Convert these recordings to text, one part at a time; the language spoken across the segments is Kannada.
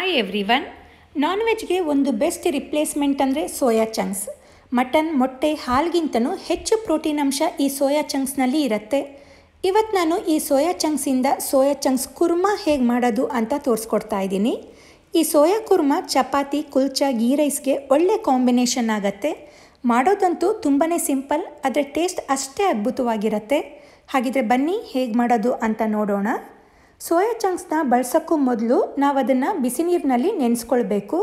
Hi everyone. ನಾನ್ ವೆಜ್ಗೆ ಒಂದು ಬೆಸ್ಟ್ ರಿಪ್ಲೇಸ್ಮೆಂಟ್ ಅಂದರೆ ಸೋಯಾ ಚಂಕ್ಸ್. ಮಟನ್, ಮೊಟ್ಟೆ, ಹಾಲ್ಗಿಂತನೂ ಹೆಚ್ಚು ಪ್ರೋಟೀನ್ ಅಂಶ ಈ ಸೋಯಾ ಚಂಕ್ಸ್ನಲ್ಲಿ ಇರುತ್ತೆ. ಇವತ್ತು ನಾನು ಈ ಸೋಯಾ ಚಂಕ್ಸ್ ಕುರ್ಮಾ ಹೇಗೆ ಮಾಡೋದು ಅಂತ ತೋರಿಸ್ಕೊಡ್ತಾ ಇದ್ದೀನಿ. ಈ ಸೋಯಾ ಕುರ್ಮಾ ಚಪಾತಿ, ಕುಲ್ಚಾ, ಗೀ ರೈಸ್ಗೆ ಒಳ್ಳೆ ಕಾಂಬಿನೇಷನ್ ಆಗುತ್ತೆ. ಮಾಡೋದಂತೂ ತುಂಬಾ ಸಿಂಪಲ್, ಆದರೆ ಟೇಸ್ಟ್ ಅಷ್ಟೇ ಅದ್ಭುತವಾಗಿರುತ್ತೆ. ಹಾಗಿದ್ರೆ ಬನ್ನಿ ಹೇಗೆ ಮಾಡೋದು ಅಂತ ನೋಡೋಣ. ಸೋಯಾ ಚಂಕ್ಸ್ನ ಬಳಸೋಕ್ಕೂ ಮೊದಲು ನಾವು ಅದನ್ನು ಬಿಸಿ ನೀರಿನಲ್ಲಿ ನೆನೆಸ್ಕೊಳ್ಬೇಕು.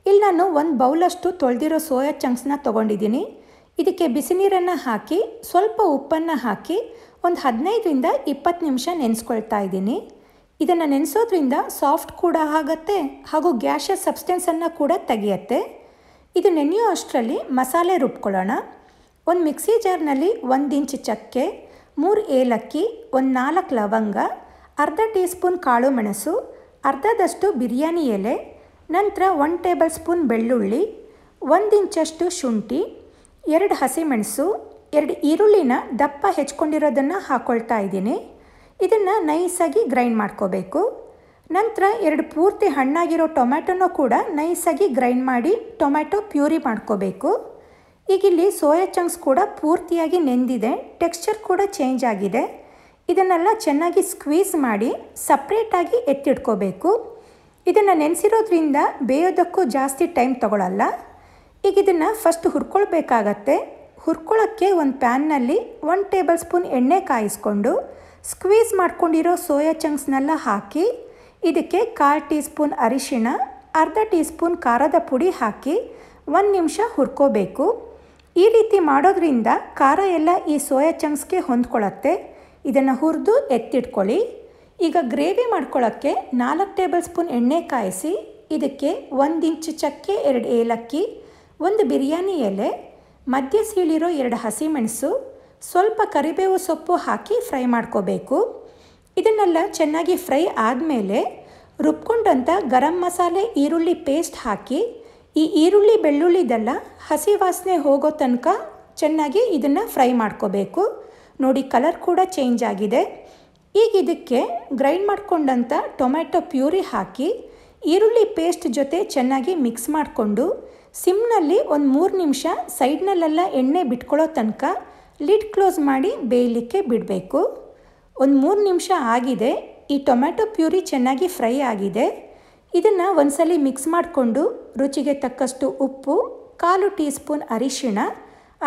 ಇಲ್ಲಿ ನಾನು ಒಂದು ಬೌಲಷ್ಟು ತೊಳೆದಿರೋ ಸೋಯಾ ಚಂಕ್ಸ್ನ ತೊಗೊಂಡಿದ್ದೀನಿ. ಇದಕ್ಕೆ ಬಿಸಿ ನೀರನ್ನು ಹಾಕಿ ಸ್ವಲ್ಪ ಉಪ್ಪನ್ನು ಹಾಕಿ ಒಂದು 15ರಿಂದ 20 ನಿಮಿಷ ನೆನೆಸ್ಕೊಳ್ತಾ ಇದ್ದೀನಿ. ಇದನ್ನು ನೆನೆಸೋದ್ರಿಂದ ಸಾಫ್ಟ್ ಕೂಡ ಆಗುತ್ತೆ ಹಾಗೂ ಗ್ಯಾಷಸ್ ಸಬ್ಸ್ಟೆನ್ಸನ್ನು ಕೂಡ ತೆಗೆಯುತ್ತೆ. ಇದು ನೆನೆಯೋ ಅಷ್ಟರಲ್ಲಿ ಮಸಾಲೆ ರುಬ್ಕೊಳ್ಳೋಣ. ಒಂದು ಮಿಕ್ಸಿ ಜಾರ್ನಲ್ಲಿ 1 ಇಂಚ್ ಚಕ್ಕೆ, 3 ಏಲಕ್ಕಿ, ಒಂದು 4 ಲವಂಗ, ಅರ್ಧ ಟೀ ಸ್ಪೂನ್ ಕಾಳು ಮೆಣಸು, ಅರ್ಧದಷ್ಟು ಬಿರಿಯಾನಿ ಎಲೆ, ನಂತರ 1 ಟೇಬಲ್ ಸ್ಪೂನ್ ಬೆಳ್ಳುಳ್ಳಿ, 1 ಇಂಚಷ್ಟು ಶುಂಠಿ, 2 ಹಸಿಮೆಣಸು, 2 ಈರುಳ್ಳಿನ ದಪ್ಪ ಹೆಚ್ಕೊಂಡಿರೋದನ್ನು ಹಾಕ್ಕೊಳ್ತಾ ಇದ್ದೀನಿ. ಇದನ್ನು ನೈಸಾಗಿ ಗ್ರೈಂಡ್ ಮಾಡ್ಕೋಬೇಕು. ನಂತರ 2 ಪೂರ್ತಿ ಹಣ್ಣಾಗಿರೋ ಟೊಮ್ಯಾಟೊನೂ ಕೂಡ ನೈಸಾಗಿ ಗ್ರೈಂಡ್ ಮಾಡಿ ಟೊಮ್ಯಾಟೊ ಪ್ಯೂರಿ ಮಾಡ್ಕೋಬೇಕು. ಈಗಿಲ್ಲಿ ಸೋಯಾ ಚಂಕ್ಸ್ ಕೂಡ ಪೂರ್ತಿಯಾಗಿ ನೆಂದಿದೆ, ಟೆಕ್ಸ್ಚರ್ ಕೂಡ ಚೇಂಜ್ ಆಗಿದೆ. ಇದನ್ನೆಲ್ಲ ಚೆನ್ನಾಗಿ ಸ್ಕ್ವೀಸ್ ಮಾಡಿ ಸಪ್ರೇಟಾಗಿ ಎತ್ತಿಡ್ಕೋಬೇಕು. ಇದನ್ನು ನೆನೆಸಿರೋದ್ರಿಂದ ಬೇಯೋದಕ್ಕೂ ಜಾಸ್ತಿ ಟೈಮ್ ತೊಗೊಳ್ಳಲ್ಲ. ಈಗ ಇದನ್ನು ಫಸ್ಟ್ ಹುರ್ಕೊಳ್ಬೇಕಾಗತ್ತೆ. ಹುರ್ಕೊಳ್ಳೋಕ್ಕೆ ಒಂದು ಪ್ಯಾನ್ನಲ್ಲಿ 1 ಟೇಬಲ್ ಸ್ಪೂನ್ ಎಣ್ಣೆ ಕಾಯಿಸ್ಕೊಂಡು ಸ್ಕ್ವೀಸ್ ಮಾಡ್ಕೊಂಡಿರೋ ಸೋಯಾ ಚಂಕ್ಸ್ನೆಲ್ಲ ಹಾಕಿ ಇದಕ್ಕೆ 1/4 ಟೀ ಸ್ಪೂನ್ ಅರಿಶಿಣ, ಅರ್ಧ ಟೀ ಸ್ಪೂನ್ ಖಾರದ ಪುಡಿ ಹಾಕಿ 1 ನಿಮಿಷ ಹುರ್ಕೋಬೇಕು. ಈ ರೀತಿ ಮಾಡೋದ್ರಿಂದ ಖಾರ ಎಲ್ಲ ಈ ಸೋಯಾ ಚಂಕ್ಸ್ಗೆ ಹೊಂದ್ಕೊಳ್ಳುತ್ತೆ. ಇದನ್ನು ಹುರಿದು ಎತ್ತಿಟ್ಕೊಳ್ಳಿ. ಈಗ ಗ್ರೇವಿ ಮಾಡ್ಕೊಳ್ಳೋಕ್ಕೆ 4 ಟೇಬಲ್ ಸ್ಪೂನ್ ಎಣ್ಣೆ ಕಾಯಿಸಿ ಇದಕ್ಕೆ 1 ಇಂಚ್ ಚಕ್ಕೆ, 2 ಏಲಕ್ಕಿ, 1 ಬಿರಿಯಾನಿ ಎಲೆ, ಮಧ್ಯ ಸೀಳಿರೋ 2 ಹಸಿಮೆಣಸು, ಸ್ವಲ್ಪ ಕರಿಬೇವು ಸೊಪ್ಪು ಹಾಕಿ ಫ್ರೈ ಮಾಡ್ಕೋಬೇಕು. ಇದನ್ನೆಲ್ಲ ಚೆನ್ನಾಗಿ ಫ್ರೈ ಆದಮೇಲೆ ರುಬ್ಕೊಂಡಂಥ ಗರಂ ಮಸಾಲೆ, ಈರುಳ್ಳಿ ಪೇಸ್ಟ್ ಹಾಕಿ ಈ ಈರುಳ್ಳಿ ಬೆಳ್ಳುಳ್ಳಿದೆಲ್ಲ ಹಸಿ ವಾಸನೆ ಹೋಗೋ ತನಕ ಚೆನ್ನಾಗಿ ಇದನ್ನು ಫ್ರೈ ಮಾಡ್ಕೋಬೇಕು. ನೋಡಿ, ಕಲರ್ ಕೂಡ ಚೇಂಜ್ ಆಗಿದೆ. ಈಗ ಇದಕ್ಕೆ ಗ್ರೈಂಡ್ ಮಾಡ್ಕೊಂಡಂಥ ಟೊಮ್ಯಾಟೊ ಪ್ಯೂರಿ ಹಾಕಿ ಈರುಳ್ಳಿ ಪೇಸ್ಟ್ ಜೊತೆ ಚೆನ್ನಾಗಿ ಮಿಕ್ಸ್ ಮಾಡಿಕೊಂಡು ಸಿಮ್ನಲ್ಲಿ ಒಂದು 3 ನಿಮಿಷ ಸೈಡ್ನಲ್ಲೆಲ್ಲ ಎಣ್ಣೆ ಬಿಟ್ಕೊಳ್ಳೋ ತನಕ ಲಿಡ್ ಕ್ಲೋಸ್ ಮಾಡಿ ಬೇಯಲಿಕ್ಕೆ ಬಿಡಬೇಕು. ಒಂದು 3 ನಿಮಿಷ ಆಗಿದೆ. ಈ ಟೊಮ್ಯಾಟೊ ಪ್ಯೂರಿ ಚೆನ್ನಾಗಿ ಫ್ರೈ ಆಗಿದೆ. ಇದನ್ನು ಒಂದ್ಸಲಿ ಮಿಕ್ಸ್ ಮಾಡಿಕೊಂಡು ರುಚಿಗೆ ತಕ್ಕಷ್ಟು ಉಪ್ಪು, 1/4 ಟೀ ಸ್ಪೂನ್ ಅರಿಶಿಣ,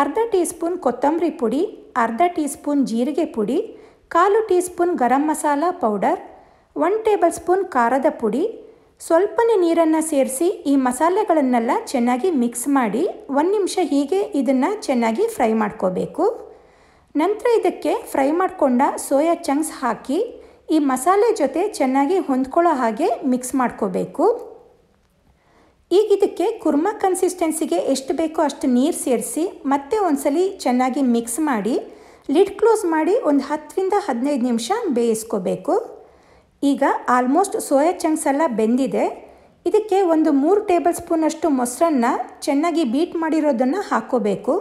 ಅರ್ಧ ಟೀ ಸ್ಪೂನ್ ಕೊತ್ತಂಬರಿ ಪುಡಿ, ಅರ್ಧ ಟೀ ಸ್ಪೂನ್ ಜೀರಿಗೆ ಪುಡಿ, 1/4 tea spoon garam masala powder, 1 table spoon ಖಾರದ ಪುಡಿ, ಸ್ವಲ್ಪನೇ ನೀರನ್ನು ಸೇರಿಸಿ ಈ ಮಸಾಲೆಗಳನ್ನೆಲ್ಲ ಚೆನ್ನಾಗಿ ಮಿಕ್ಸ್ ಮಾಡಿ 1 ನಿಮಿಷ ಹೀಗೆ ಇದನ್ನು ಚೆನ್ನಾಗಿ ಫ್ರೈ ಮಾಡ್ಕೋಬೇಕು. ನಂತರ ಇದಕ್ಕೆ ಫ್ರೈ ಮಾಡಿಕೊಂಡ ಸೋಯಾ ಚಂಕ್ಸ್ ಹಾಕಿ ಈ ಮಸಾಲೆ ಜೊತೆ ಚೆನ್ನಾಗಿ ಹೊಂದ್ಕೊಳ್ಳೋ ಹಾಗೆ ಮಿಕ್ಸ್ ಮಾಡ್ಕೋಬೇಕು. ಈಗ ಇದಕ್ಕೆ ಕುರ್ಮಾ ಕನ್ಸಿಸ್ಟೆನ್ಸಿಗೆ ಎಷ್ಟು ಬೇಕೋ ಅಷ್ಟು ನೀರು ಸೇರಿಸಿ ಮತ್ತೆ ಒಂದ್ಸಲಿ ಚೆನ್ನಾಗಿ ಮಿಕ್ಸ್ ಮಾಡಿ ಲಿಡ್ ಕ್ಲೋಸ್ ಮಾಡಿ ಒಂದು 10ರಿಂದ 15 ನಿಮಿಷ ಬೇಯಿಸ್ಕೋಬೇಕು. ಈಗ ಆಲ್ಮೋಸ್ಟ್ ಸೋಯಾ ಚಂಕ್ಸ್ ಎಲ್ಲ ಬೆಂದಿದೆ. ಇದಕ್ಕೆ ಒಂದು 3 ಟೇಬಲ್ ಸ್ಪೂನಷ್ಟು ಮೊಸರನ್ನು ಚೆನ್ನಾಗಿ ಬೀಟ್ ಮಾಡಿರೋದನ್ನು ಹಾಕ್ಕೋಬೇಕು.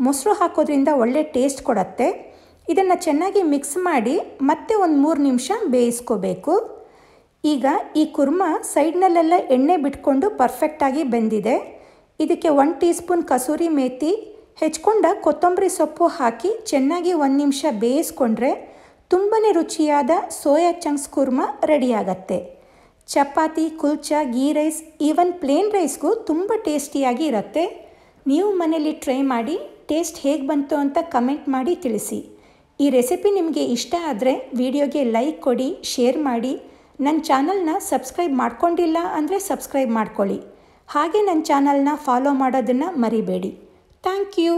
ಮೊಸರು ಹಾಕೋದ್ರಿಂದ ಒಳ್ಳೆ ಟೇಸ್ಟ್ ಕೊಡುತ್ತೆ. ಇದನ್ನು ಚೆನ್ನಾಗಿ ಮಿಕ್ಸ್ ಮಾಡಿ ಮತ್ತೆ ಒಂದು 3 ನಿಮಿಷ ಬೇಯಿಸ್ಕೋಬೇಕು. ಈಗ ಈ ಕುರ್ಮಾ ಸೈಡ್ನಲ್ಲೆಲ್ಲ ಎಣ್ಣೆ ಬಿಟ್ಕೊಂಡು ಪರ್ಫೆಕ್ಟಾಗಿ ಬೆಂದಿದೆ. ಇದಕ್ಕೆ 1 ಟೀ ಸ್ಪೂನ್ ಕಸೂರಿ ಮೇಥಿ, ಹೆಚ್ಕೊಂಡ ಕೊತ್ತಂಬರಿ ಸೊಪ್ಪು ಹಾಕಿ ಚೆನ್ನಾಗಿ 1 ನಿಮಿಷ ಬೇಯಿಸ್ಕೊಂಡ್ರೆ ತುಂಬಾ ರುಚಿಯಾದ ಸೋಯಾ ಚಂಕ್ಸ್ ಕುರ್ಮಾ ರೆಡಿಯಾಗತ್ತೆ. Chapati, kulcha, ghee rice, even plain ರೈಸ್ಗೂ ತುಂಬ ಟೇಸ್ಟಿಯಾಗಿ ಇರುತ್ತೆ. ನೀವು ಮನೇಲಿ ಟ್ರೈ ಮಾಡಿ ಟೇಸ್ಟ್ ಹೇಗೆ ಬಂತು ಅಂತ ಕಮೆಂಟ್ ಮಾಡಿ ತಿಳಿಸಿ. ಈ ರೆಸಿಪಿ ನಿಮಗೆ ಇಷ್ಟ ಆದರೆ ವಿಡಿಯೋಗೆ ಲೈಕ್ ಕೊಡಿ, ಶೇರ್ ಮಾಡಿ. ನನ್ನ ಚಾನಲ್ನ ಸಬ್ಸ್ಕ್ರೈಬ್ ಮಾಡ್ಕೊಂಡಿಲ್ಲ ಅಂದರೆ ಸಬ್ಸ್ಕ್ರೈಬ್ ಮಾಡ್ಕೊಳ್ಳಿ. ಹಾಗೆ ನನ್ನ ಚಾನಲ್ನ ಫಾಲೋ ಮಾಡೋದನ್ನು ಮರಿಬೇಡಿ. Thank you.